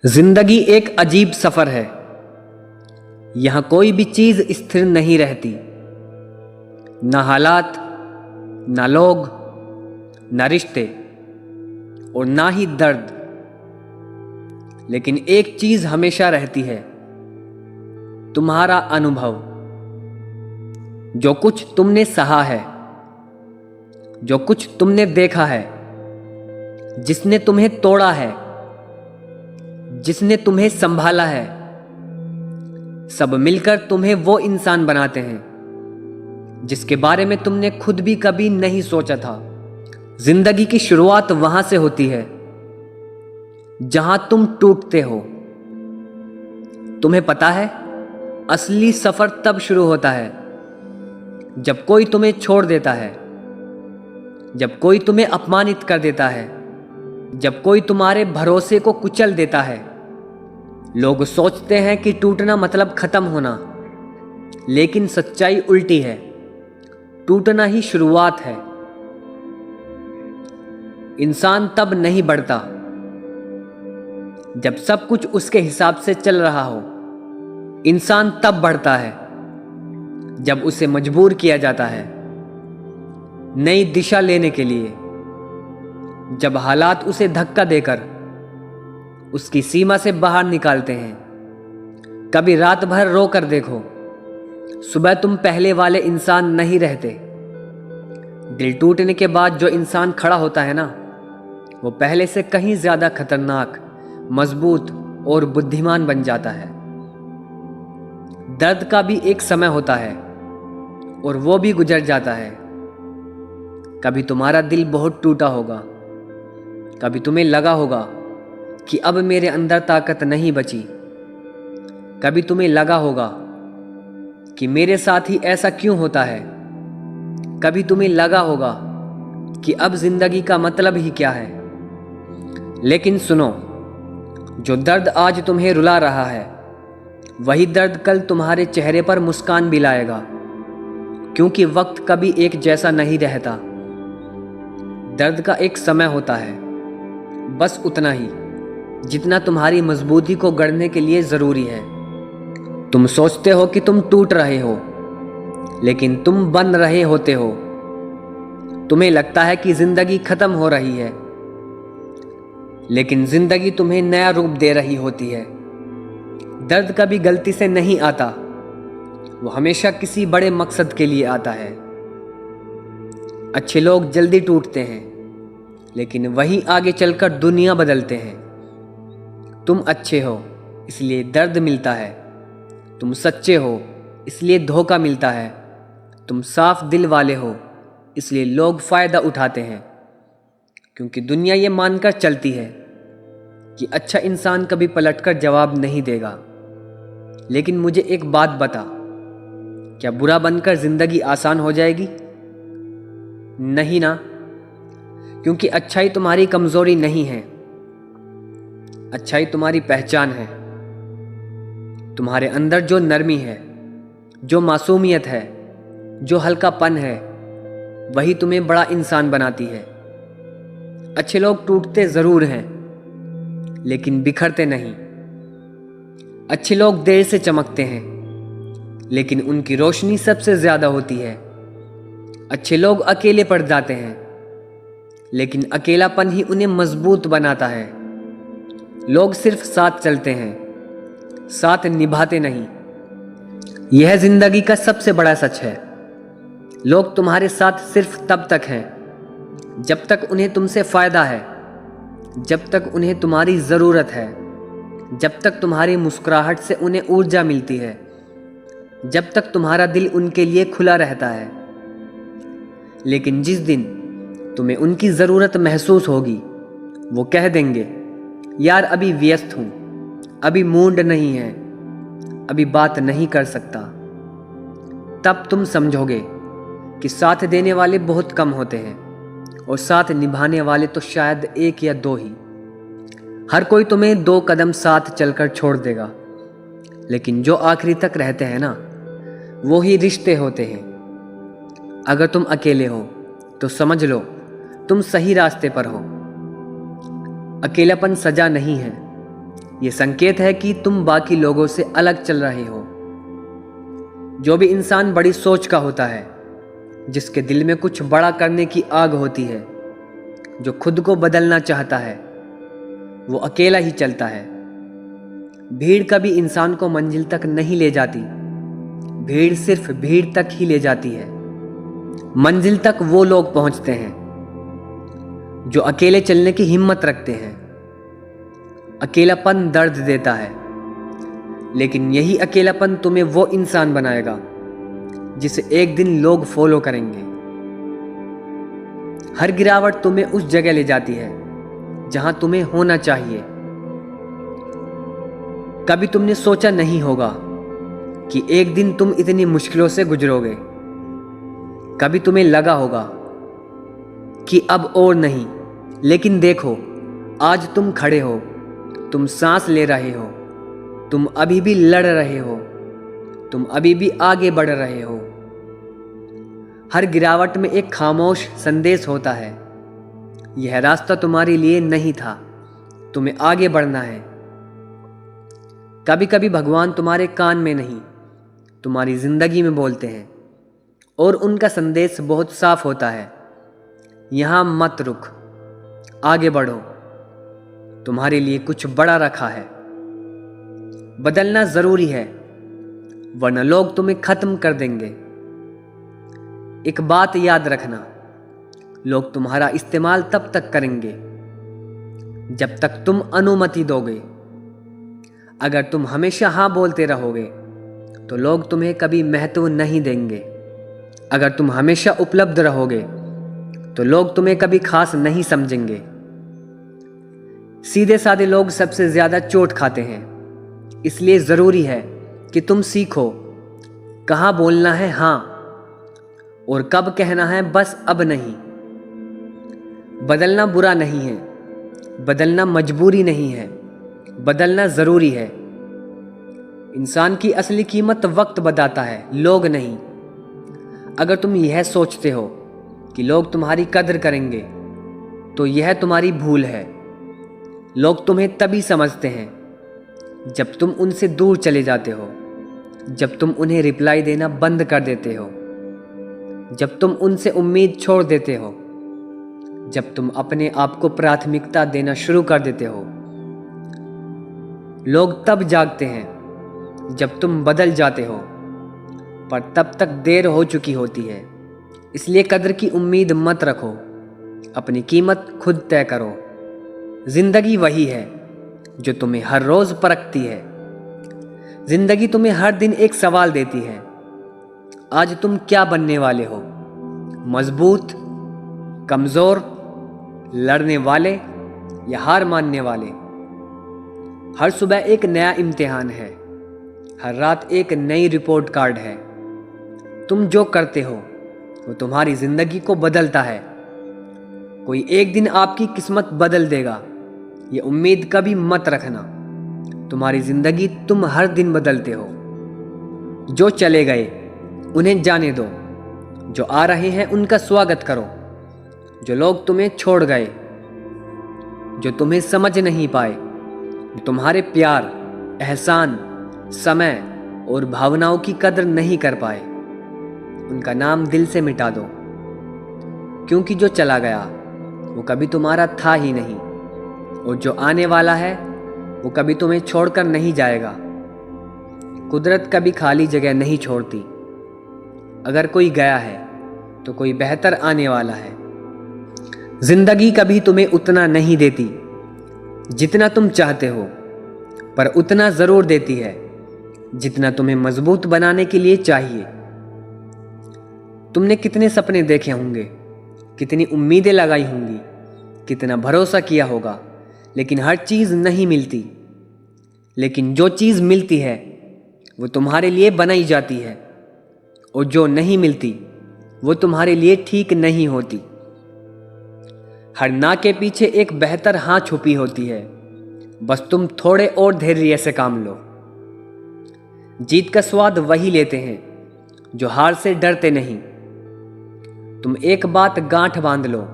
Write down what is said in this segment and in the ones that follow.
जिंदगी एक अजीब सफर है। यहां कोई भी चीज स्थिर नहीं रहती, ना हालात, ना लोग, ना रिश्ते और ना ही दर्द। लेकिन एक चीज हमेशा रहती है, तुम्हारा अनुभव। जो कुछ तुमने सहा है, जो कुछ तुमने देखा है, जिसने तुम्हें तोड़ा है, जिसने तुम्हें संभाला है, सब मिलकर तुम्हें वो इंसान बनाते हैं जिसके बारे में तुमने खुद भी कभी नहीं सोचा था। जिंदगी की शुरुआत वहां से होती है जहां तुम टूटते हो। तुम्हें पता है, असली सफर तब शुरू होता है जब कोई तुम्हें छोड़ देता है, जब कोई तुम्हें अपमानित कर देता है, जब कोई तुम्हारे भरोसे को कुचल देता है। लोग सोचते हैं कि टूटना मतलब खत्म होना, लेकिन सच्चाई उल्टी है। टूटना ही शुरुआत है। इंसान तब नहीं बढ़ता जब सब कुछ उसके हिसाब से चल रहा हो। इंसान तब बढ़ता है जब उसे मजबूर किया जाता है नई दिशा लेने के लिए, जब हालात उसे धक्का देकर उसकी सीमा से बाहर निकालते हैं। कभी रात भर रो कर देखो, सुबह तुम पहले वाले इंसान नहीं रहते। दिल टूटने के बाद जो इंसान खड़ा होता है ना, वो पहले से कहीं ज्यादा खतरनाक, मजबूत और बुद्धिमान बन जाता है। दर्द का भी एक समय होता है और वो भी गुजर जाता है। कभी तुम्हारा दिल बहुत टूटा होगा, कभी तुम्हें लगा होगा कि अब मेरे अंदर ताकत नहीं बची। कभी तुम्हें लगा होगा कि मेरे साथ ही ऐसा क्यों होता है। कभी तुम्हें लगा होगा कि अब जिंदगी का मतलब ही क्या है। लेकिन सुनो, जो दर्द आज तुम्हें रुला रहा है, वही दर्द कल तुम्हारे चेहरे पर मुस्कान भी लाएगा। क्योंकि वक्त कभी एक जैसा नहीं रहता। दर्द का एक समय होता है, बस उतना ही जितना तुम्हारी मजबूती को गढ़ने के लिए जरूरी है। तुम सोचते हो कि तुम टूट रहे हो, लेकिन तुम बन रहे होते हो। तुम्हें लगता है कि जिंदगी खत्म हो रही है, लेकिन जिंदगी तुम्हें नया रूप दे रही होती है। दर्द कभी गलती से नहीं आता, वो हमेशा किसी बड़े मकसद के लिए आता है। अच्छे लोग जल्दी टूटते हैं, लेकिन वही आगे चलकर दुनिया बदलते हैं। तुम अच्छे हो इसलिए दर्द मिलता है, तुम सच्चे हो इसलिए धोखा मिलता है, तुम साफ दिल वाले हो इसलिए लोग फायदा उठाते हैं। क्योंकि दुनिया ये मानकर चलती है कि अच्छा इंसान कभी पलटकर जवाब नहीं देगा। लेकिन मुझे एक बात बता, क्या बुरा बनकर जिंदगी आसान हो जाएगी? नहीं ना, क्योंकि अच्छाई तुम्हारी कमजोरी नहीं है। अच्छाई तुम्हारी पहचान है। तुम्हारे अंदर जो नरमी है, जो मासूमियत है, जो हल्कापन है, वही तुम्हें बड़ा इंसान बनाती है। अच्छे लोग टूटते जरूर हैं, लेकिन बिखरते नहीं। अच्छे लोग देर से चमकते हैं, लेकिन उनकी रोशनी सबसे ज्यादा होती है। अच्छे लोग अकेले पड़ जाते हैं, लेकिन अकेलापन ही उन्हें मजबूत बनाता है। लोग सिर्फ साथ चलते हैं, साथ निभाते नहीं। यह जिंदगी का सबसे बड़ा सच है। लोग तुम्हारे साथ सिर्फ तब तक हैं जब तक उन्हें तुमसे फायदा है, जब तक उन्हें तुम्हारी जरूरत है, जब तक तुम्हारी मुस्कुराहट से उन्हें ऊर्जा मिलती है, जब तक तुम्हारा दिल उनके लिए खुला रहता है। लेकिन जिस दिन तुम्हें उनकी जरूरत महसूस होगी, वो कह देंगे, यार अभी व्यस्त हूं, अभी मूड नहीं है, अभी बात नहीं कर सकता। तब तुम समझोगे कि साथ देने वाले बहुत कम होते हैं और साथ निभाने वाले तो शायद एक या दो ही। हर कोई तुम्हें 2 कदम साथ चलकर छोड़ देगा, लेकिन जो आखिरी तक रहते हैं ना, वो ही रिश्ते होते हैं। अगर तुम अकेले हो तो समझ लो तुम सही रास्ते पर हो। अकेलापन सजा नहीं है, ये संकेत है कि तुम बाकी लोगों से अलग चल रहे हो। जो भी इंसान बड़ी सोच का होता है, जिसके दिल में कुछ बड़ा करने की आग होती है, जो खुद को बदलना चाहता है, वो अकेला ही चलता है। भीड़ कभी इंसान को मंजिल तक नहीं ले जाती, भीड़ सिर्फ भीड़ तक ही ले जाती है। मंजिल तक वो लोग पहुंचते हैं जो अकेले चलने की हिम्मत रखते हैं। अकेलापन दर्द देता है, लेकिन यही अकेलापन तुम्हें वो इंसान बनाएगा जिसे एक दिन लोग फॉलो करेंगे। हर गिरावट तुम्हें उस जगह ले जाती है जहां तुम्हें होना चाहिए। कभी तुमने सोचा नहीं होगा कि एक दिन तुम इतनी मुश्किलों से गुजरोगे। कभी तुम्हें लगा होगा कि अब और नहीं, लेकिन देखो आज तुम खड़े हो, तुम सांस ले रहे हो, तुम अभी भी लड़ रहे हो, तुम अभी भी आगे बढ़ रहे हो। हर गिरावट में एक खामोश संदेश होता है, यह रास्ता तुम्हारे लिए नहीं था, तुम्हें आगे बढ़ना है। कभी कभी भगवान तुम्हारे कान में नहीं, तुम्हारी जिंदगी में बोलते हैं, और उनका संदेश बहुत साफ होता है। यहां मत रुक, आगे बढ़ो, तुम्हारे लिए कुछ बड़ा रखा है। बदलना जरूरी है, वरना लोग तुम्हें खत्म कर देंगे। एक बात याद रखना, लोग तुम्हारा इस्तेमाल तब तक करेंगे जब तक तुम अनुमति दोगे। अगर तुम हमेशा हाँ बोलते रहोगे तो लोग तुम्हें कभी महत्व नहीं देंगे। अगर तुम हमेशा उपलब्ध रहोगे तो लोग तुम्हें कभी खास नहीं समझेंगे। सीधे साधे लोग सबसे ज्यादा चोट खाते हैं, इसलिए जरूरी है कि तुम सीखो कहाँ बोलना है हाँ और कब कहना है बस अब नहीं। बदलना बुरा नहीं है, बदलना मजबूरी नहीं है, बदलना जरूरी है। इंसान की असली कीमत वक्त बताता है, लोग नहीं। अगर तुम यह सोचते हो कि लोग तुम्हारी कदर करेंगे तो यह तुम्हारी भूल है। लोग तुम्हें तभी समझते हैं जब तुम उनसे दूर चले जाते हो, जब तुम उन्हें रिप्लाई देना बंद कर देते हो, जब तुम उनसे उम्मीद छोड़ देते हो, जब तुम अपने आप को प्राथमिकता देना शुरू कर देते हो। लोग तब जागते हैं जब तुम बदल जाते हो, पर तब तक देर हो चुकी होती है। इसलिए कदर की उम्मीद मत रखो, अपनी कीमत खुद तय करो। जिंदगी वही है जो तुम्हें हर रोज परखती है। जिंदगी तुम्हें हर दिन एक सवाल देती है, आज तुम क्या बनने वाले हो? मजबूत, कमजोर, लड़ने वाले या हार मानने वाले? हर सुबह एक नया इम्तिहान है, हर रात एक नई रिपोर्ट कार्ड है। तुम जो करते हो वो तुम्हारी जिंदगी को बदलता है। कोई एक दिन आपकी किस्मत बदल देगा, ये उम्मीद कभी मत रखना। तुम्हारी जिंदगी तुम हर दिन बदलते हो। जो चले गए उन्हें जाने दो, जो आ रहे हैं उनका स्वागत करो। जो लोग तुम्हें छोड़ गए, जो तुम्हें समझ नहीं पाए, तुम्हारे प्यार, एहसान, समय और भावनाओं की कदर नहीं कर पाए, उनका नाम दिल से मिटा दो। क्योंकि जो चला गया वो कभी तुम्हारा था ही नहीं, और जो आने वाला है वो कभी तुम्हें छोड़कर नहीं जाएगा। कुदरत कभी खाली जगह नहीं छोड़ती। अगर कोई गया है तो कोई बेहतर आने वाला है। जिंदगी कभी तुम्हें उतना नहीं देती जितना तुम चाहते हो, पर उतना जरूर देती है जितना तुम्हें मजबूत बनाने के लिए चाहिए। तुमने कितने सपने देखे होंगे, कितनी उम्मीदें लगाई होंगी, कितना भरोसा किया होगा, लेकिन हर चीज नहीं मिलती। लेकिन जो चीज मिलती है वो तुम्हारे लिए बनाई जाती है, और जो नहीं मिलती वो तुम्हारे लिए ठीक नहीं होती। हर ना के पीछे एक बेहतर हाँ छुपी होती है, बस तुम थोड़े और धैर्य से काम लो। जीत का स्वाद वही लेते हैं जो हार से डरते नहीं। तुम एक बात गांठ बांध लो,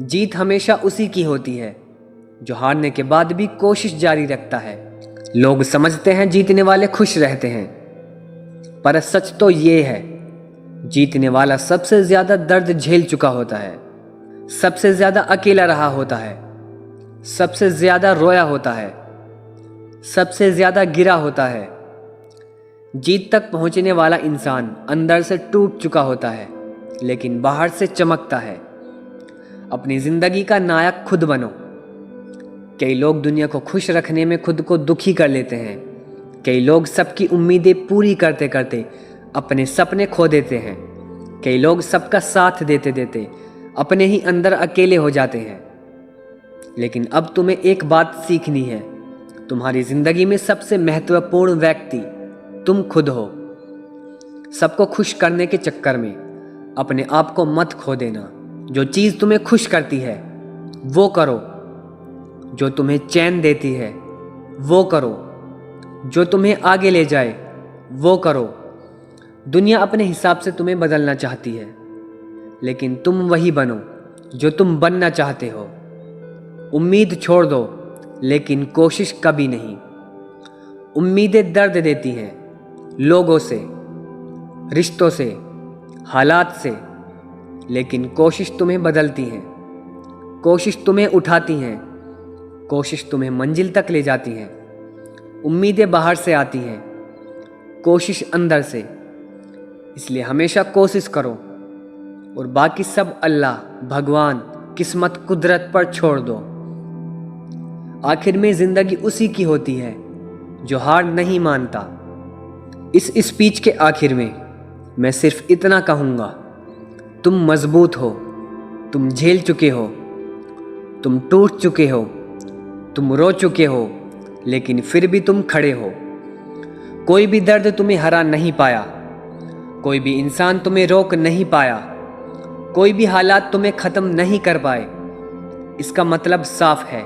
जीत हमेशा उसी की होती है जो हारने के बाद भी कोशिश जारी रखता है। लोग समझते हैं जीतने वाले खुश रहते हैं, पर सच तो ये है, जीतने वाला सबसे ज्यादा दर्द झेल चुका होता है, सबसे ज्यादा अकेला रहा होता है, सबसे ज्यादा रोया होता है, सबसे ज्यादा गिरा होता है। जीत तक पहुंचने वाला इंसान अंदर से टूट चुका होता है, लेकिन बाहर से चमकता है। अपनी जिंदगी का नायक खुद बनो। कई लोग दुनिया को खुश रखने में खुद को दुखी कर लेते हैं। कई लोग सबकी उम्मीदें पूरी करते करते अपने सपने खो देते हैं। कई लोग सबका साथ देते देते अपने ही अंदर अकेले हो जाते हैं। लेकिन अब तुम्हें एक बात सीखनी है, तुम्हारी जिंदगी में सबसे महत्वपूर्ण व्यक्ति तुम खुद हो। सबको खुश करने के चक्कर में अपने आप को मत खो देना। जो चीज़ तुम्हें खुश करती है वो करो, जो तुम्हें चैन देती है वो करो, जो तुम्हें आगे ले जाए वो करो। दुनिया अपने हिसाब से तुम्हें बदलना चाहती है, लेकिन तुम वही बनो जो तुम बनना चाहते हो। उम्मीद छोड़ दो, लेकिन कोशिश कभी नहीं। उम्मीदें दर्द देती हैं, लोगों से, रिश्तों से, हालात से, लेकिन कोशिश तुम्हें बदलती हैं। कोशिश तुम्हें उठाती हैं, कोशिश तुम्हें मंजिल तक ले जाती हैं। उम्मीदें बाहर से आती हैं, कोशिश अंदर से। इसलिए हमेशा कोशिश करो और बाकी सब अल्लाह, भगवान, किस्मत, कुदरत पर छोड़ दो। आखिर में जिंदगी उसी की होती है जो हार नहीं मानता। इस स्पीच के आखिर में मैं सिर्फ इतना कहूँगा, तुम मजबूत हो, तुम झेल चुके हो, तुम टूट चुके हो, तुम रो चुके हो, लेकिन फिर भी तुम खड़े हो। कोई भी दर्द तुम्हें हरा नहीं पाया, कोई भी इंसान तुम्हें रोक नहीं पाया, कोई भी हालात तुम्हें ख़त्म नहीं कर पाए। इसका मतलब साफ है,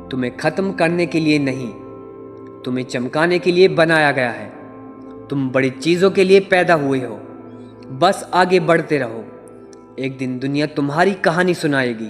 तुम्हें ख़त्म करने के लिए नहीं, तुम्हें चमकाने के लिए बनाया गया है। तुम बड़ी चीज़ों के लिए पैदा हुए हो, बस आगे बढ़ते रहो। एक दिन दुनिया तुम्हारी कहानी सुनाएगी।